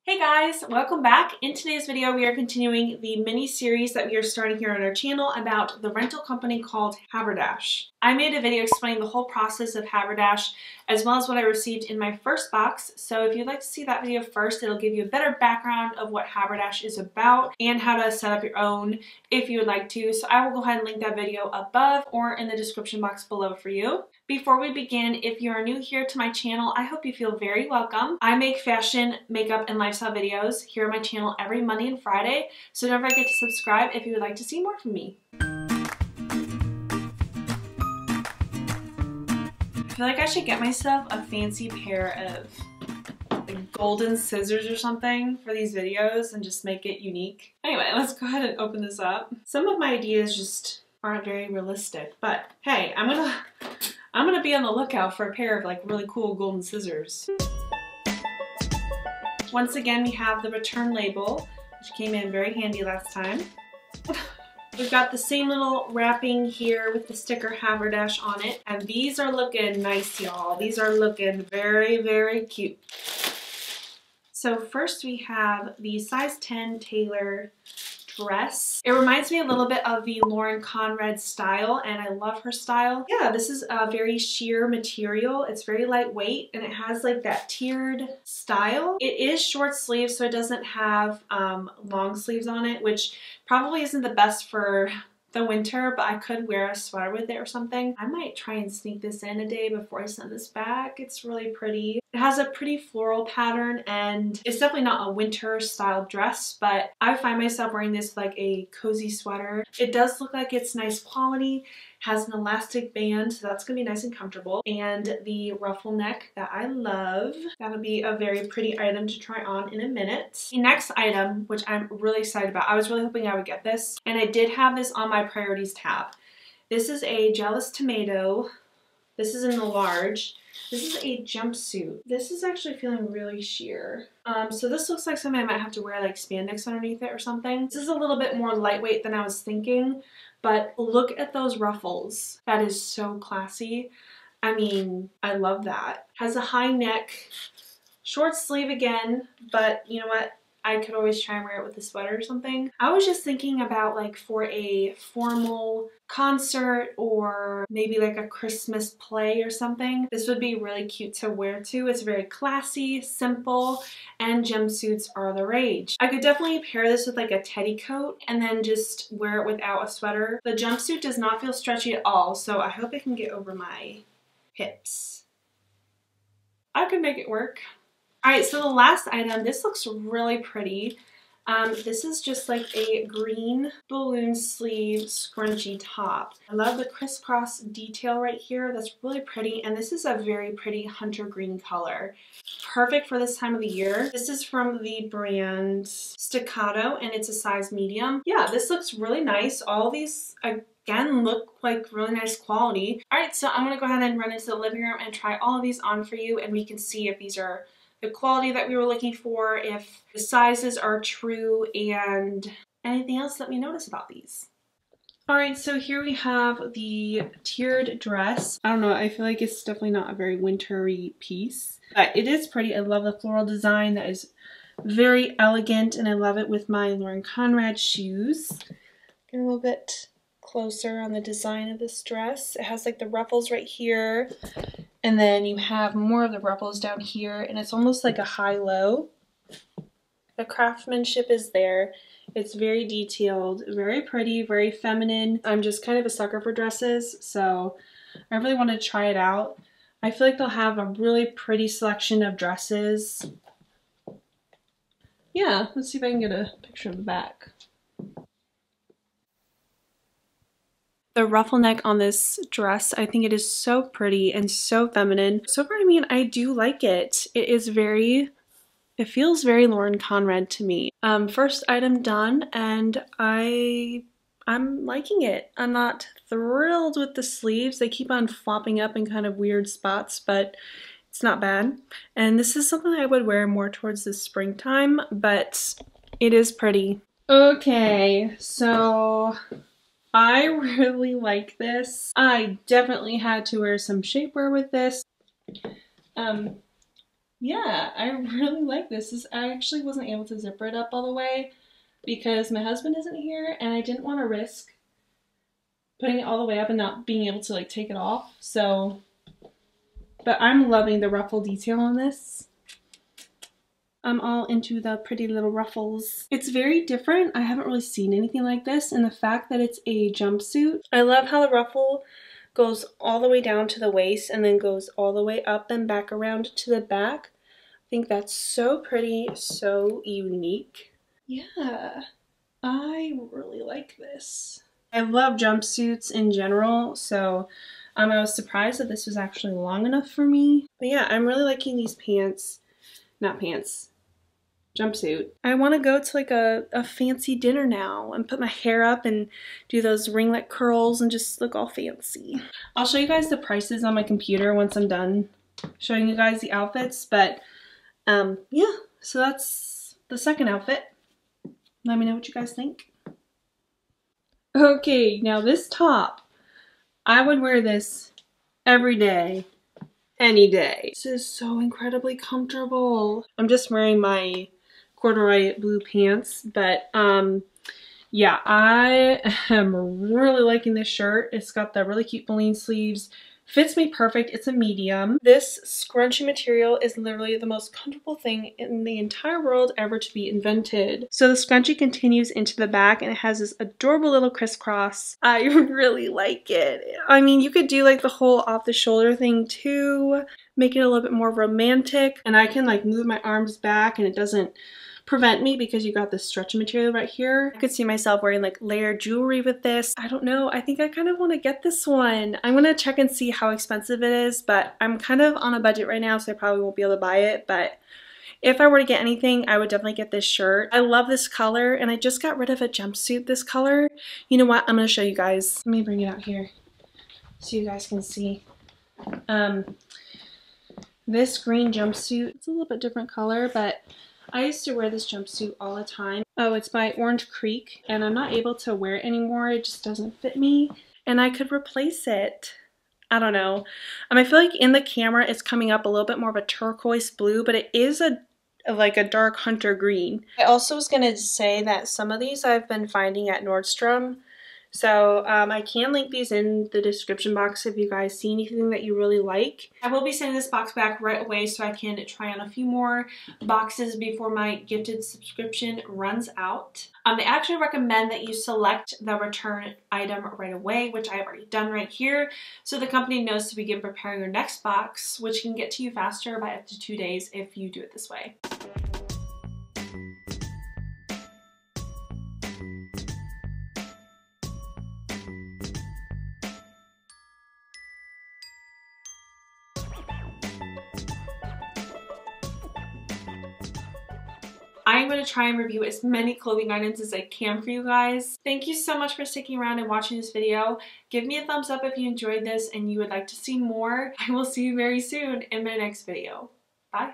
Hey guys, welcome back. In today's video, we are continuing the mini-series that we are starting here on our channel about the rental company called Haverdash. I made a video explaining the whole process of Haverdash as well as what I received in my first box. So if you'd like to see that video first, it'll give you a better background of what Haverdash is about and how to set up your own if you would like to. So I will go ahead and link that video above or in the description box below for you. Before we begin, if you are new here to my channel, I hope you feel very welcome. I make fashion, makeup, and lifestyle videos here on my channel every Monday and Friday, so don't forget to subscribe if you would like to see more from me. I feel like I should get myself a fancy pair of like golden scissors or something for these videos and just make it unique. Anyway, let's go ahead and open this up. Some of my ideas just aren't very realistic, but hey, I'm gonna be on the lookout for a pair of like really cool golden scissors. Once again, we have the return label, which came in very handy last time. We've got the same little wrapping here with the sticker Haverdash on it. And these are looking nice, y'all. These are looking very, very cute. So first we have the size 10 tailor dress. It reminds me a little bit of the Lauren Conrad style, and I love her style. Yeah, this is a very sheer material. It's very lightweight and it has like that tiered style. It is short sleeves, so it doesn't have long sleeves on it, which probably isn't the best for the winter, but I could wear a sweater with it or something. I might try and sneak this in a day before I send this back. It's really pretty. It has a pretty floral pattern and it's definitely not a winter style dress, but I find myself wearing this like a cozy sweater. It does look like it's nice quality, has an elastic band, so that's gonna be nice and comfortable, and the ruffle neck that I love. That'll be a very pretty item to try on in a minute. The next item, which I'm really excited about, I was really hoping I would get this, and I did have this on my priorities tab. This is a jealous tomato. This is in the large. This is a jumpsuit. This is actually feeling really sheer. So this looks like something I might have to wear like spandex underneath it or something. This is a little bit more lightweight than I was thinking, but look at those ruffles. That is so classy. I mean, I love that. Has a high neck, short sleeve again, but you know what? I could always try and wear it with a sweater or something. I was just thinking about like for a formal concert or maybe like a Christmas play or something. This would be really cute to wear too. It's very classy, simple, and jumpsuits are the rage. I could definitely pair this with like a teddy coat and then just wear it without a sweater. The jumpsuit does not feel stretchy at all, so I hope it can get over my hips. I could make it work. Alright, so the last item, this looks really pretty. This is just like a green balloon sleeve scrunchy top. I love the crisscross detail right here. That's really pretty, and this is a very pretty hunter green color. Perfect for this time of the year. This is from the brand Staccato, and it's a size medium. Yeah, this looks really nice. All these, again, look like really nice quality. Alright, so I'm going to go ahead and run into the living room and try all of these on for you, and we can see if these are the quality that we were looking for, if the sizes are true, and anything else that we notice about these. Alright, so here we have the tiered dress. I don't know, I feel like it's definitely not a very wintry piece, but it is pretty. I love the floral design. That is very elegant, and I love it with my Lauren Conrad shoes. Get a little bit closer on the design of this dress. It has like the ruffles right here, and then you have more of the ruffles down here, and it's almost like a high-low. The craftsmanship is there. It's very detailed, very pretty, very feminine. I'm just kind of a sucker for dresses, so I really want to try it out. I feel like they'll have a really pretty selection of dresses. Yeah, let's see if I can get a picture of the back. The ruffle neck on this dress, I think it is so pretty and so feminine. So far, I mean, I do like it. It feels very Lauren Conrad to me. First item done, and I'm liking it. I'm not thrilled with the sleeves. They keep on flopping up in kind of weird spots, but it's not bad. And this is something I would wear more towards the springtime, but it is pretty. Okay, so I really like this. I definitely had to wear some shapewear with this. yeah, I really like this. I actually wasn't able to zipper it up all the way because my husband isn't here and I didn't want to risk putting it all the way up and not being able to like take it off. So, but I'm loving the ruffle detail on this. I'm all into the pretty little ruffles. It's very different. I haven't really seen anything like this, and the fact that it's a jumpsuit. I love how the ruffle goes all the way down to the waist and then goes all the way up and back around to the back. I think that's so pretty, so unique. Yeah, I really like this. I love jumpsuits in general, so I was surprised that this was actually long enough for me. But yeah, I'm really liking these pants. Not pants. Jumpsuit. I want to go to like a fancy dinner now and put my hair up and do those ringlet curls and just look all fancy. I'll show you guys the prices on my computer once I'm done showing you guys the outfits, but yeah, so that's the second outfit. Let me know what you guys think. Okay, now this top, I would wear this every day, any day. This is so incredibly comfortable. I'm just wearing my corduroy blue pants, but yeah, I am really liking this shirt. It's got the really cute balloon sleeves. Fits me perfect. It's a medium. This scrunchy material is literally the most comfortable thing in the entire world ever to be invented. So the scrunchie continues into the back and it has this adorable little crisscross. I really like it. I mean, you could do like the whole off the shoulder thing too, make it a little bit more romantic, and I can like move my arms back and it doesn't prevent me because you got this stretchy material right here. I could see myself wearing like layered jewelry with this. I don't know, I think I kind of want to get this one. I'm gonna check and see how expensive it is, but I'm kind of on a budget right now, so I probably won't be able to buy it, but if I were to get anything, I would definitely get this shirt. I love this color, and I just got rid of a jumpsuit this color. You know what, I'm gonna show you guys. Let me bring it out here so you guys can see. This green jumpsuit, it's a little bit different color, but I used to wear this jumpsuit all the time. Oh, it's by Orange Creek, and I'm not able to wear it anymore. It just doesn't fit me, and I could replace it. I don't know. I feel like in the camera it's coming up a little bit more of a turquoise blue, but it is like a dark hunter green. I also was going to say that some of these I've been finding at Nordstrom. So I can link these in the description box if you guys see anything that you really like. I will be sending this box back right away so I can try on a few more boxes before my gifted subscription runs out. They actually recommend that you select the return item right away, which I have already done right here, so the company knows to begin preparing your next box, which can get to you faster by up to 2 days if you do it this way. I'm going to try and review as many clothing items as I can for you guys. Thank you so much for sticking around and watching this video. Give me a thumbs up if you enjoyed this and you would like to see more. I will see you very soon in my next video. Bye.